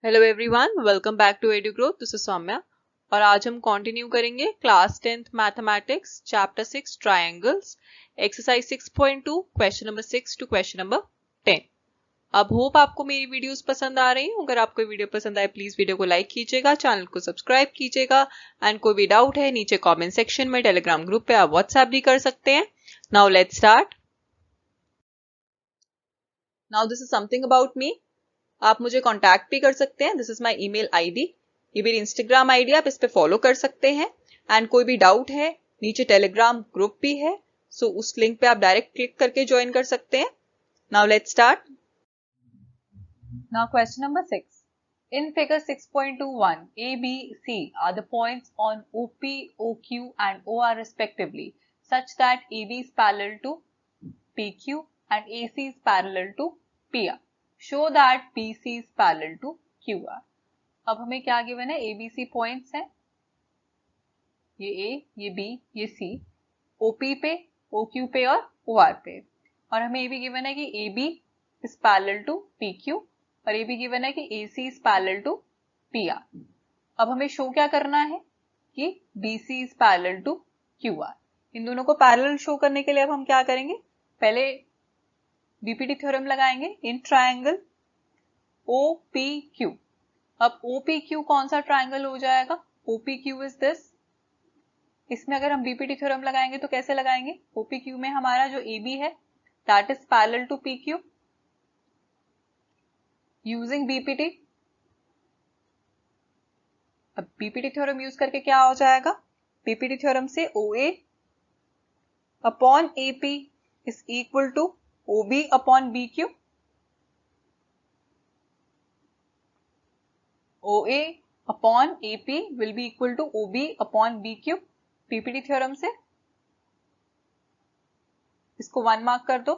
Hello everyone, welcome back to Edu Growth. This is Saumya और आज हम कंटिन्यू करेंगे class 10th mathematics chapter 6 triangles exercise 6.2 question number 6 to question number 10। अब hope आपको मेरी videos पसंद आ रही हूँ। अगर आपको वीडियो पसंद आए प्लीज वीडियो को लाइक कीजिएगा, चैनल को सब्सक्राइब कीजिएगा एंड कोई भी डाउट है नीचे कॉमेंट सेक्शन में, टेलीग्राम ग्रुप पे आप व्हाट्सएप भी कर सकते हैं। Now let's start. Now this is something about me. आप मुझे कांटेक्ट भी कर सकते हैं। This is my email ID. ये मेरी इंस्टाग्राम आईडी, आप इस पे फॉलो कर सकते हैं। एंड कोई भी डाउट है नीचे टेलीग्राम ग्रुप भी है, सो उस लिंक पे आप डायरेक्ट क्लिक करके ज्वाइन कर सकते हैं। Now let's start. Now question number 6। In figure 6.21, A, B, C are the points on OP, OQ and OR respectively, such that AB is parallel to PQ and AC is parallel to PR. Show that BC is parallel to QR. अब हमें क्या given है? ABC points हैं, ये A, ये B, ये C, OP पे, OQ पे और OR पे। और हमें ये भी गिवन है कि AB is parallel to PQ और ये भी गिवन है कि AC is parallel to PR। अब हमें शो क्या करना है कि BC is parallel to QR। इन दोनों को पैरेलल शो करने के लिए अब हम क्या करेंगे? पहले बीपीटी थ्योरम लगाएंगे इन ट्रायंगल OPQ। अब OPQ कौन सा ट्रायंगल हो जाएगा? OPQ is this. इसमें अगर हम बीपीटी थ्योरम लगाएंगे तो कैसे लगाएंगे? OPQ में हमारा जो AB है that is parallel to PQ using BPT. अब बीपीटी थ्योरम यूज करके क्या हो जाएगा? बीपीटी थ्योरम से OA upon AP is equal to OB upon BQ। OA upon AP will be equal to OB upon BQ BPT theorem से। इसको 1 mark कर दो।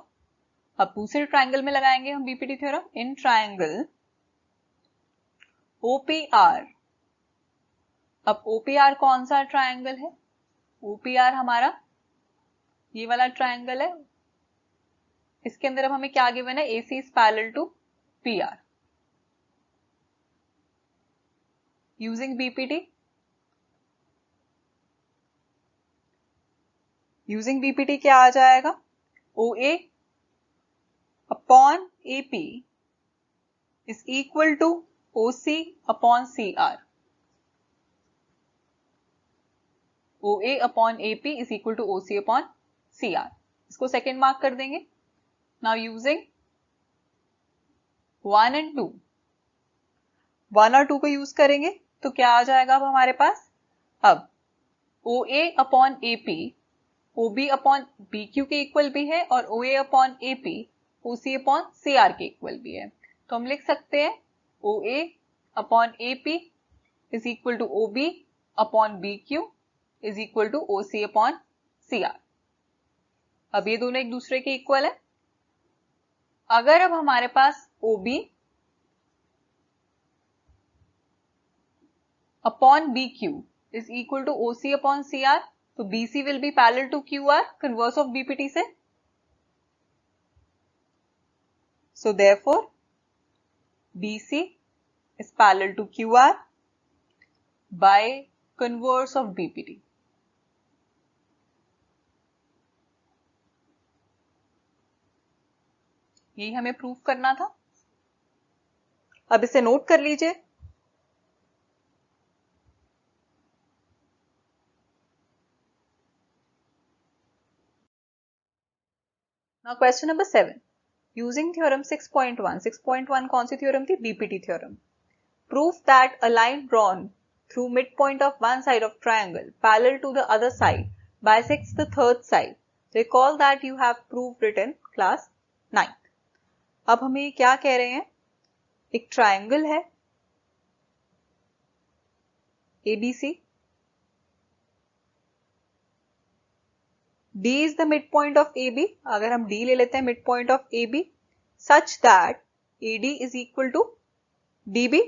अब दूसरे ट्रायंगल में लगाएंगे हम BPT theorem in triangle OPR। अब OPR कौन सा ट्रायंगल है? OPR हमारा ये वाला ट्रायंगल है। इसके अंदर अब हमें क्या गिवन है? AC is parallel to PR using BPT. Using BPT क्या आ जाएगा? OA upon AP is equal to OC upon CR। OA upon AP is equal to OC upon CR। इसको सेकेंड मार्क कर देंगे। नाउ यूजिंग 1 एंड 2, 1 और 2 को use करेंगे तो क्या आ जाएगा अब हमारे पास? अब OA upon AP OB upon BQ के इक्वल भी है और OA upon AP OC upon CR के इक्वल भी है। तो हम लिख सकते हैं OA upon AP is equal to OB upon BQ is equal to OC upon CR। अब ये दोनों एक दूसरे के इक्वल है। अगर अब हमारे पास OB upon BQ is equal to OC upon CR तो BC will be parallel to QR, converse of BPT से। So therefore BC is parallel to QR by converse of BPT। यही हमें प्रूव करना था। अब इसे नोट कर लीजिए। Now question number 7। Using theorem 6.1। 6.1 कौन सी थ्योरम थी? BPT theorem. Proof that a line drawn through mid point of one side of triangle parallel to the other side bisects the third side. Recall that you have proved it in class 9। अब हमें क्या कह रहे हैं? एक triangle है ABC, D is the midpoint of AB। अगर हम D ले लेते हैं mid point of AB such that AD is equal to DB।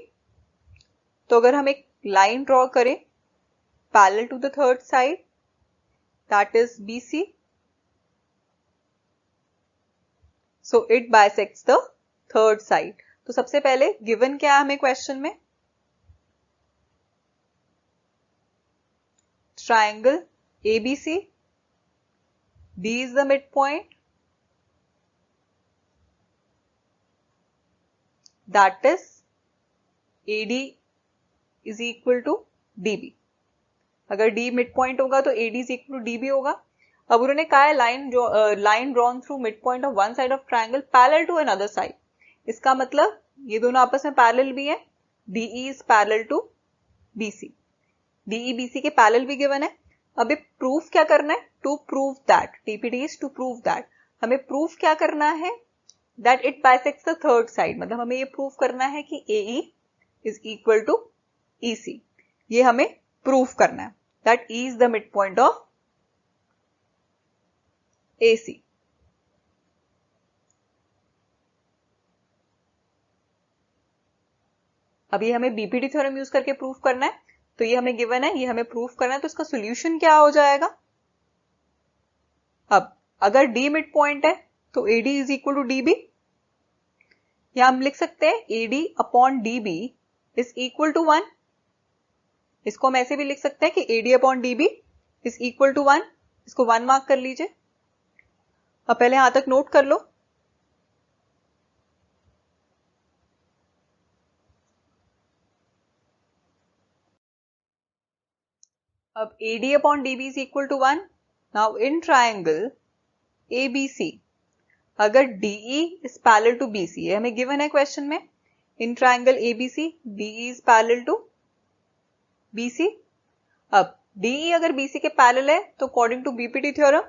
तो अगर हम एक लाइन ड्रॉ करें parallel to the third side that is BC, so it bisects the third side। तो सबसे पहले गिवन क्या है हमें क्वेश्चन में, triangle ABC, D is the midpoint, that is AD is equal to DB। अगर D mid point होगा तो AD is equal to DB होगा। अब उन्होंने कहा है line drawn through mid point of one side of triangle parallel to another side. इसका मतलब ये दोनों आपस में पैरेलल भी है। DE is parallel to BC, DE BC के पैरेलल भी गिवन है। अब प्रूफ क्या करना है, to prove that, TPD is to prove that, हमें प्रूफ क्या करना है, that it bisects the third side. मतलब हमें ये प्रूफ करना है कि AE is equal to EC, ये हमें प्रूफ करना है, that E is the midpoint of AC। अभी हमें बीपीडी थ्योरम यूज करके प्रूफ करना है, तो ये हमें गिवन है, ये हमें प्रूफ करना है, तो इसका सॉल्यूशन क्या हो जाएगा। अब अगर D मिड पॉइंट है तो AD is equal to DB, या हम लिख सकते हैं AD upon DB is equal to 1। इसको हम ऐसे भी लिख सकते हैं कि AD upon DB is equal to 1। इसको 1 मार्क कर लीजिए। अब पहले यहां तक नोट कर लो। अब AD upon DB is equal to 1। Now in triangle ABC अगर DE is parallel to BC, ये हमें गिवन है क्वेश्चन में, in triangle ABC DE is parallel to BC। अब DE अगर BC के पैरेलल है तो अकॉर्डिंग टू बीपीडी थ्योरम,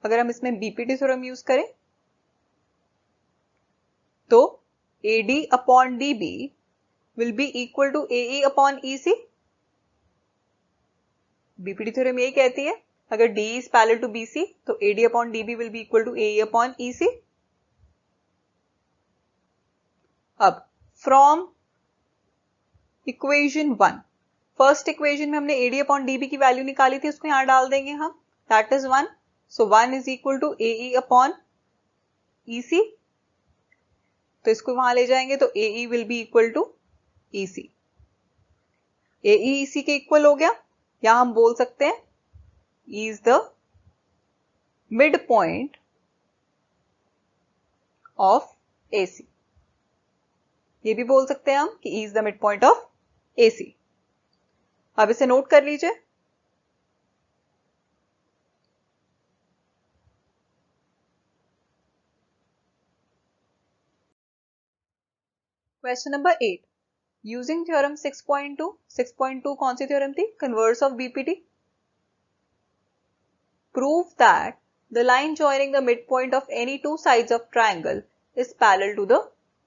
अगर हम इसमें बीपीडी थ्योरम यूज करें तो AD upon DB will be equal to AE upon EC। BPD theorem यही कहती है, अगर DE is parallel to BC तो AD upon DB will be equal to AE upon EC। अब फ्रॉम इक्वेशन 1, फर्स्ट इक्वेशन में हमने AD upon DB की value निकाली थी, उसको यहां डाल देंगे हम, that is 1। So 1 is equal to AE upon EC, तो इसको वहां ले जाएंगे तो AE will be equal to EC। AE EC के इक्वल हो गया, या हम बोल सकते हैं E is the midpoint of AC, ये भी बोल सकते हैं हम कि E is the midpoint of AC। अब इसे नोट कर लीजिए। क्वेश्चन नंबर 8, यूजिंग थ्योरम 6.2, 6.2 कौन सी थ्योरम थी, converse of BPD. Prove that the line joining the midpoint of any two sides of triangle is parallel to the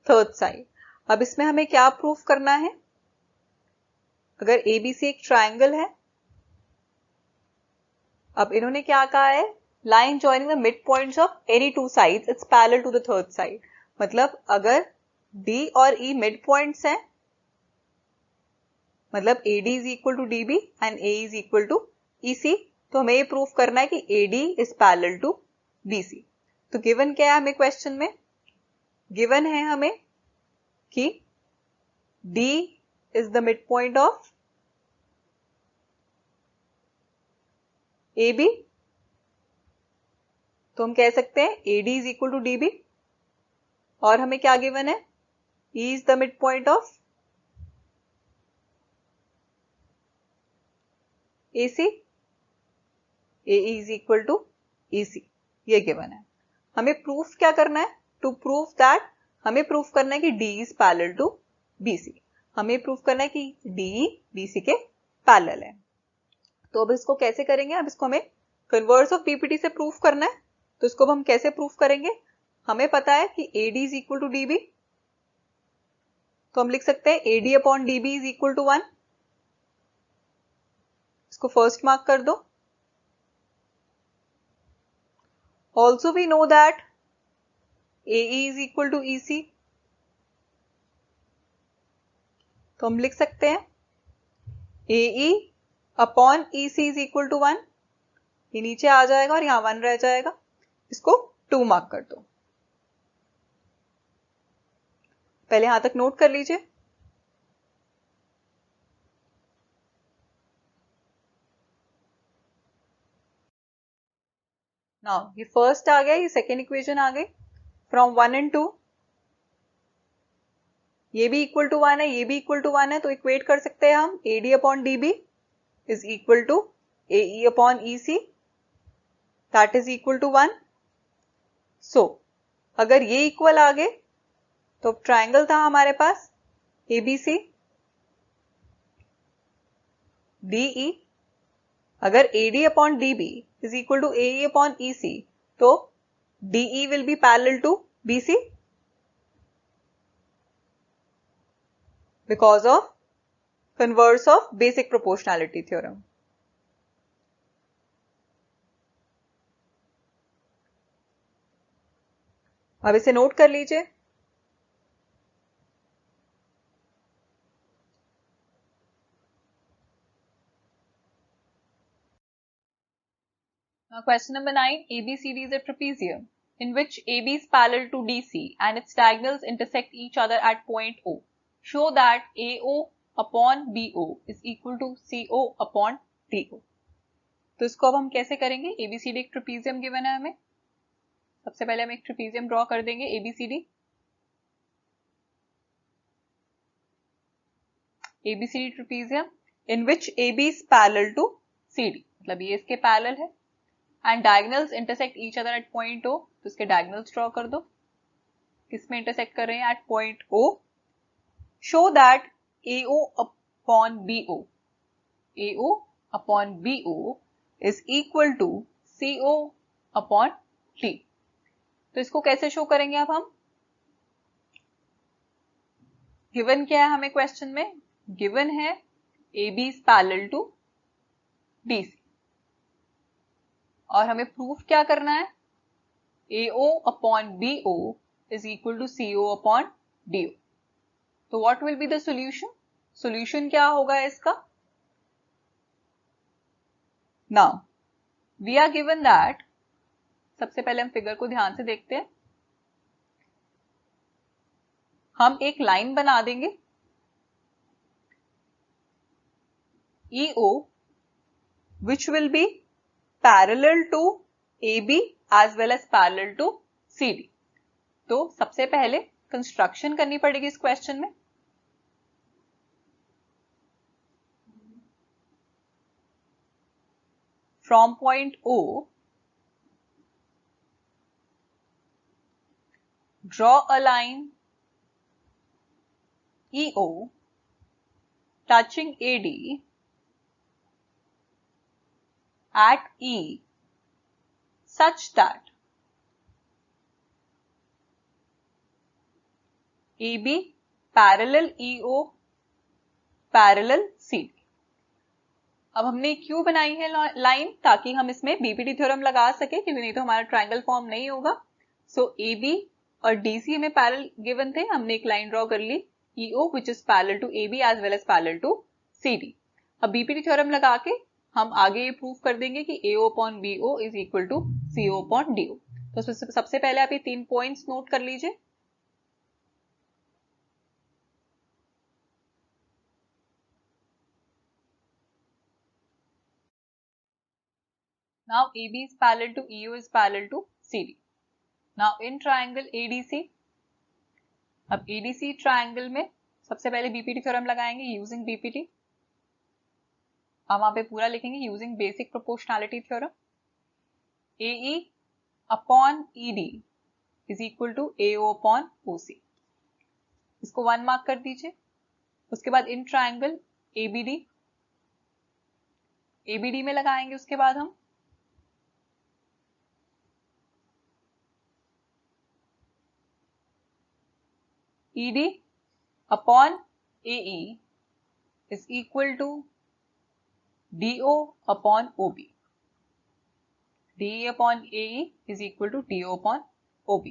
third side। अब इसमें हमें क्या प्रूफ करना है, अगर ABC एक ट्राइंगल है, अब इन्होंने क्या कहा है, line joining the mid points of any two sides it's parallel to the third side. मतलब अगर D और E मिड पॉइंट्स हैं, मतलब AD is equal to DB and A is equal to EC, तो हमें ये प्रूफ करना है कि AD is parallel to BC। तो गिवन क्या है हमें क्वेश्चन में, गिवन है हमें कि D is the mid point of AB, तो हम कह सकते हैं AD is equal to DB, और हमें क्या गिवन है, E is the mid point of AC, AE is equal to EC, ये गिवन है। हमें प्रूफ क्या करना है, टू प्रूव दैट, हमें प्रूफ करना है कि D is parallel to BC, हमें प्रूफ करना है कि DE BC के पैरेलल है। तो अब इसको कैसे करेंगे, अब इसको हमें कन्वर्स ऑफ बीपीडी से प्रूफ करना है, तो इसको अब हम कैसे प्रूफ करेंगे, हमें पता है कि AD is equal to DB, तो हम लिख सकते हैं AD upon DB is equal to 1। इसको फर्स्ट मार्क कर दो। Also we know that AE is equal to EC, तो हम लिख सकते हैं AE upon EC is equal to 1, ये नीचे आ जाएगा और यहां 1 रह जाएगा, इसको 2 मार्क कर दो। पहले यहां तक नोट कर लीजिए। नाउ ये फर्स्ट आ गया, ये सेकेंड इक्वेशन आ गई। फ्रॉम 1 and 2 ये भी इक्वल टू 1 है, ये भी इक्वल टू 1 है, तो इक्वेट कर सकते हैं हम AD upon DB is equal to AE upon EC, that is equal to 1। So अगर ये इक्वल आ गए तो ट्रायंगल था हमारे पास ABC DE। अगर AD upon DB is equal to AE upon EC तो DE will be parallel to BC because of converse of basic proportionality theorem। अब इसे नोट कर लीजिए। Now question number 9, ABCD is a trapezium in which AB is parallel to DC and its diagonals intersect each other at point O. Show that AO upon BO is equal to CO upon DO। तो इसको अब हम कैसे करेंगे? ABCD एक trapezium given है हमें। सबसे पहले हम एक ट्रेपेजियम ड्रॉ कर देंगे ABCD। ABCD trapezium in which AB is parallel to CD, मतलब ये इसके पैरेलल है and diagonals intersect each other at point O, तो इसके diagonals ड्रॉ कर दो। किसमें इंटरसेक्ट कर रहे हैं? at point O। show that AO upon BO, AO upon BO is equal to CO upon D। तो इसको कैसे शो करेंगे अब हम? गिवन क्या है हमें क्वेश्चन में? गिवन है AB is parallel to DC और हमें प्रूफ क्या करना है? AO upon BO is equal to CO upon DO। तो what will be the solution? Solution क्या होगा इसका? Now we are given that, सबसे पहले हम फिगर को ध्यान से देखते हैं। हम एक लाइन बना देंगे EO which will be parallel to AB as well as parallel to CD। तो सबसे पहले कंस्ट्रक्शन करनी पड़ेगी इस क्वेश्चन में। From point O draw a line EO touching AD at E such that AB parallel EO parallel CD। अब हमने क्यों बनाई है लाइन? ताकि हम इसमें BPT थ्योरम लगा सके, क्योंकि नहीं तो हमारा ट्रायंगल फॉर्म नहीं होगा। सो AB और DC हमें पैरेलल गिवन थे, हमने एक लाइन ड्रॉ कर ली EO which is parallel to AB as well as parallel to CD। अब BPT थ्योरम लगा के हम आगे ये प्रूव कर देंगे कि AO upon BO is equal to CO upon DO। तो सबसे पहले आप ये 3 पॉइंट्स नोट कर लीजिए। Now AB is parallel to EO is parallel to CD। Now in triangle ADC, अब ADC ट्रायंगल में सबसे पहले BPT थ्योरम लगाएंगे यूजिंग BPT। हम वहां पे पूरा लिखेंगे using basic proportionality theorem. AE upon ED is equal to AO upon OC। इसको 1 मार्क कर दीजिए। उसके बाद इन ट्रायंगल ABD में लगाएंगे। उसके बाद हम ED upon AE is equal to DO upon OB। DE upon AE is equal to DO upon OB।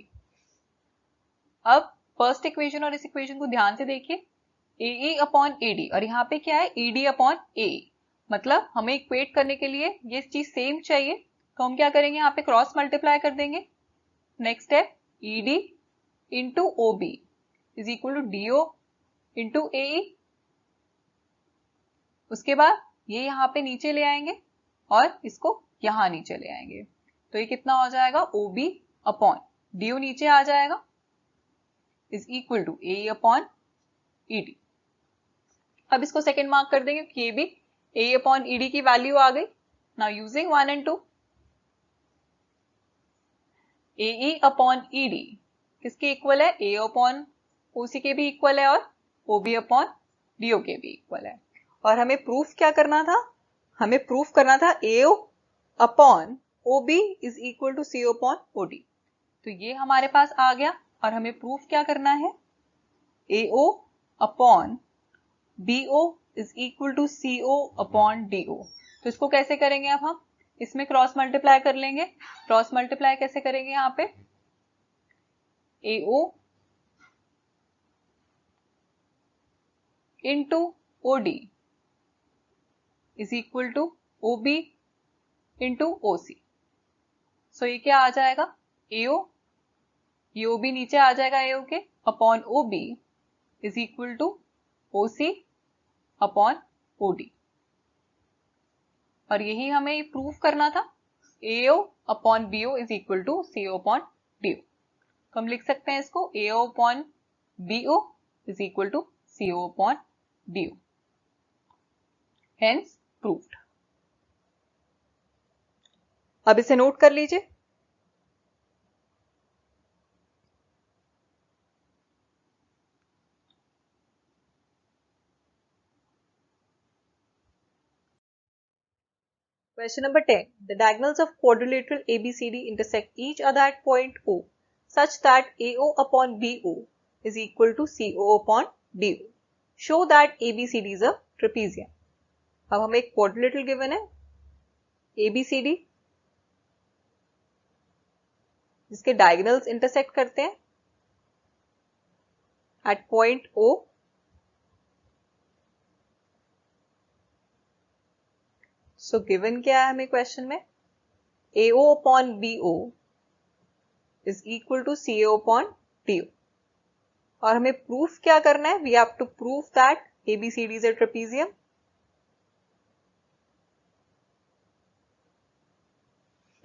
अब फर्स्ट इक्वेशन और इस इक्वेशन को ध्यान से देखिए। AE अपॉन AD और यहाँ पे क्या है? ED upon AE। मतलब हमें इक्वेट करने के लिए ये चीज सेम चाहिए, तो हम क्या करेंगे? यहाँ पे क्रॉस मल्टीप्लाई कर देंगे। नेक्स्ट है ED into OB is equal to DO into AE। उसके बाद ये यहाँ पे नीचे ले आएंगे और इसको यहां नीचे ले आएंगे, तो ये कितना हो जाएगा, OB अपॉन DO नीचे आ जाएगा is equal to AE upon ED। अब इसको सेकेंड मार्क कर देंगे कि ये भी AE अपॉन ED की वैल्यू आ गई। Now using 1 and 2, AE upon ED किसके इक्वल है, AO अपॉन OC के भी इक्वल है और OB अपॉन DO के भी इक्वल है। और हमें प्रूफ क्या करना था, हमें प्रूफ करना था AO upon OB is equal to CO upon OD। तो ये हमारे पास आ गया और हमें प्रूफ क्या करना है, AO upon BO is equal to CO upon DO। तो इसको कैसे करेंगे, अब हम इसमें क्रॉस मल्टीप्लाई कर लेंगे। क्रॉस मल्टीप्लाई कैसे करेंगे, यहाँ पे AO into OD is equal to OB into OC। So ये क्या आ जाएगा, AO, ये OB नीचे आ जाएगा AO के, upon OB is equal to OC upon OD। और यही हमें प्रूफ करना था, AO upon BO is equal to CO upon DO। तो हम लिख सकते हैं इसको AO upon BO is equal to CO upon DO, hence proved. अब इसे नोट कर लीजिए। Question number 10. The diagonals of quadrilateral ABCD intersect each other at point O such that AO upon BO is equal to CO upon DO. Show that ABCD is a trapezium. अब हमें एक quadrilateral given है ABCD जिसके diagonals intersect करते हैं at point O। So given क्या है हमें क्वेश्चन में, AO upon BO is equal to CO upon DO। और हमें प्रूफ क्या करना है, we have to prove that ABCD is a trapezium।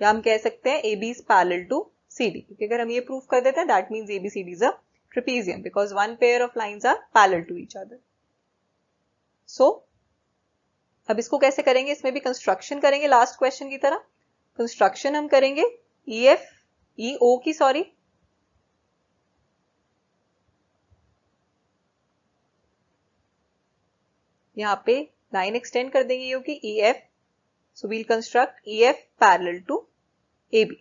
या हम कह सकते हैं AB is parallel to CD, क्योंकि अगर हम ये प्रूफ कर देते हैं that means ABCD is a trapezium because one pair of lines are parallel to each other। So अब इसको कैसे करेंगे, इसमें भी कंस्ट्रक्शन करेंगे लास्ट क्वेश्चन की तरह। कंस्ट्रक्शन हम करेंगे EO की, सॉरी यहाँ पे लाइन एक्सटेंड कर देंगे EO की EF। So we'll construct EF parallel to AB।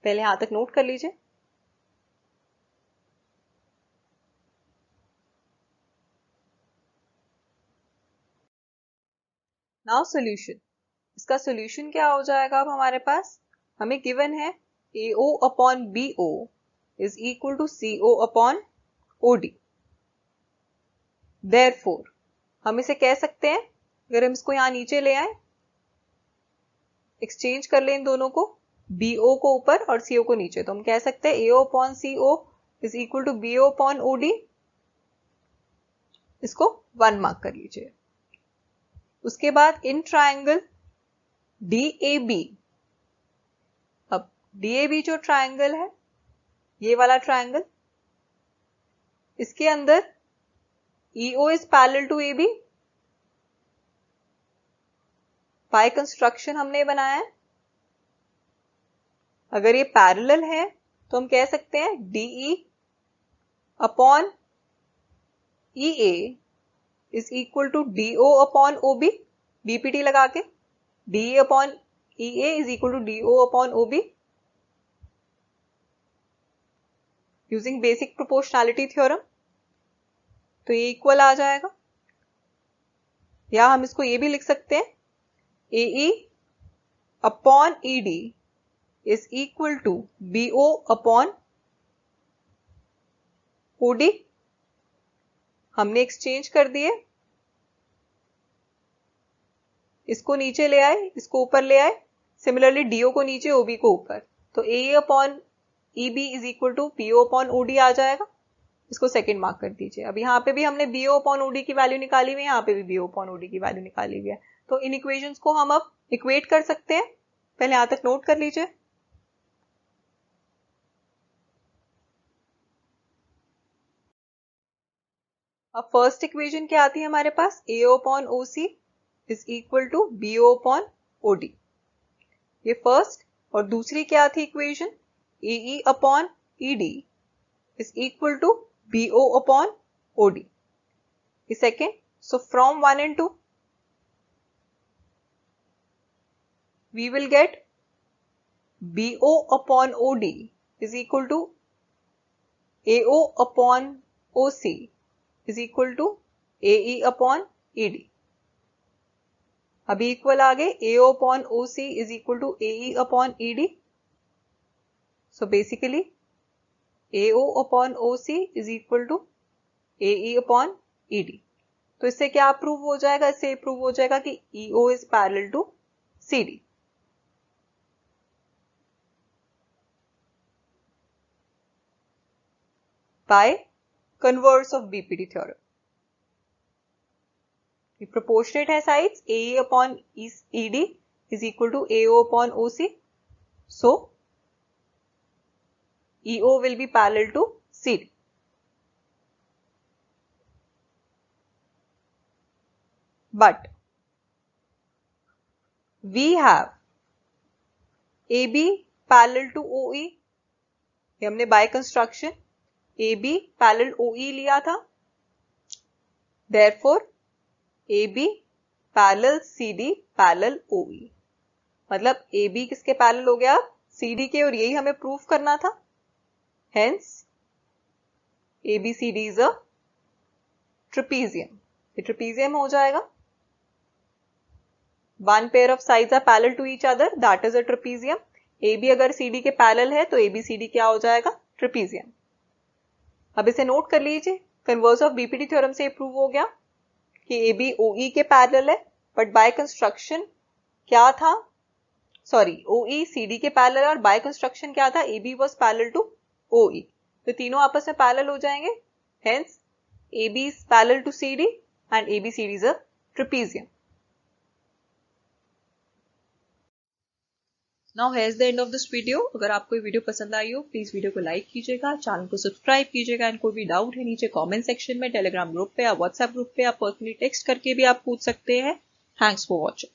पहले यहां तक नोट कर लीजिए। नाउ सॉल्यूशन, इसका सॉल्यूशन क्या हो जाएगा, अब हमारे पास हमें गिवन है AO upon BO is equal to CO upon OD। Therefore हम इसे कह सकते हैं, अगर हम इसको यहां नीचे ले आए, एक्सचेंज कर लें इन दोनों को, BO को ऊपर और CO को नीचे, तो हम कह सकते हैं AO upon CO is equal to BO upon OD। इसको 1 मार्क कर लीजिए। उसके बाद इन ट्रायंगल DAB, अब DAB जो ट्रायंगल है, ये वाला ट्रायंगल, इसके अंदर EO is parallel to AB। By construction हमने बनाया है, अगर ये पैरेलल है तो हम कह सकते हैं DE upon EA is equal to DO upon OB। BPT लगा के DE upon EA is equal to DO upon OB using basic proportionality theorem. तो ये इक्वल आ जाएगा, या हम इसको ये भी लिख सकते हैं AE upon ED is equal to BO upon OD। हमने एक्सचेंज कर दिए, इसको नीचे ले आए, इसको ऊपर ले आए, सिमिलरली DO को नीचे OB को ऊपर, तो AE upon EB is equal to PO upon OD आ जाएगा। इसको सेकंड मार्क कर दीजिए। अब यहाँ पे भी हमने BO अपॉन OD की वैल्यू निकाली हुई है, यहाँ पे भी BO अपॉन OD की वैल्यू निकाली हुई है। तो इन इक्वेशंस को हम अब इक्वेट कर सकते हैं। पहले यहां तक नोट कर लीजिए। अब फर्स्ट इक्वेशन क्या आती है हमारे पास, AO upon OC is equal to BO upon OD, ये फर्स्ट। और दूसरी क्या थी equation, AE upon ED is equal to BO upon OD, ये second. So from 1 and 2 we will get BO upon OD is equal to AO upon OC is equal to AE upon ED। अभी equal आ गए, AO upon OC is equal to AE upon ED। So basically AO upon OC is equal to AE upon ED। तो इससे क्या prove हो जाएगा, इससे prove हो जाएगा कि EO is parallel to CD। by converse of BPD theorem। ये proportionate है sides, AE upon ED is equal to AO upon OC, so EO will be parallel to CD। But we have AB parallel to OE, ये हमने by construction AB parallel OE लिया था, therefore AB parallel CD parallel OE, मतलब AB किसके parallel हो गया, CD के, और यही हमें प्रूफ करना था। Hence ABCD is a trapezium, ये trapezium हो जाएगा। One pair of sides are parallel to each other, that is a trapezium। AB अगर CD के पैरेलल है तो ABCD क्या हो जाएगा, trapezium। अब इसे नोट कर लीजिए, कन्वर्स ऑफ BPD थ्योरम से प्रूव हो गया कि AB OE के पैरेलल है, बट बाय कंस्ट्रक्शन क्या था, सॉरी OE CD के पैरेलल, और बाय कंस्ट्रक्शन क्या था, AB was parallel to OE, तो तीनों आपस में पैरेलल हो जाएंगे। Hence AB is parallel to CD and ABCD is a trapezium। Now hairs the end of this video. अगर आपको ये वीडियो पसंद आई हो प्लीज वीडियो को लाइक कीजिएगा, चैनल को सब्सक्राइब कीजिएगा, एंड कोई भी डाउट है नीचे कमेंट सेक्शन में, टेलीग्राम ग्रुप पे या व्हाट्सएप ग्रुप पे या पर्सनली टेक्स्ट करके भी आप पूछ सकते हैं। Thanks for watching.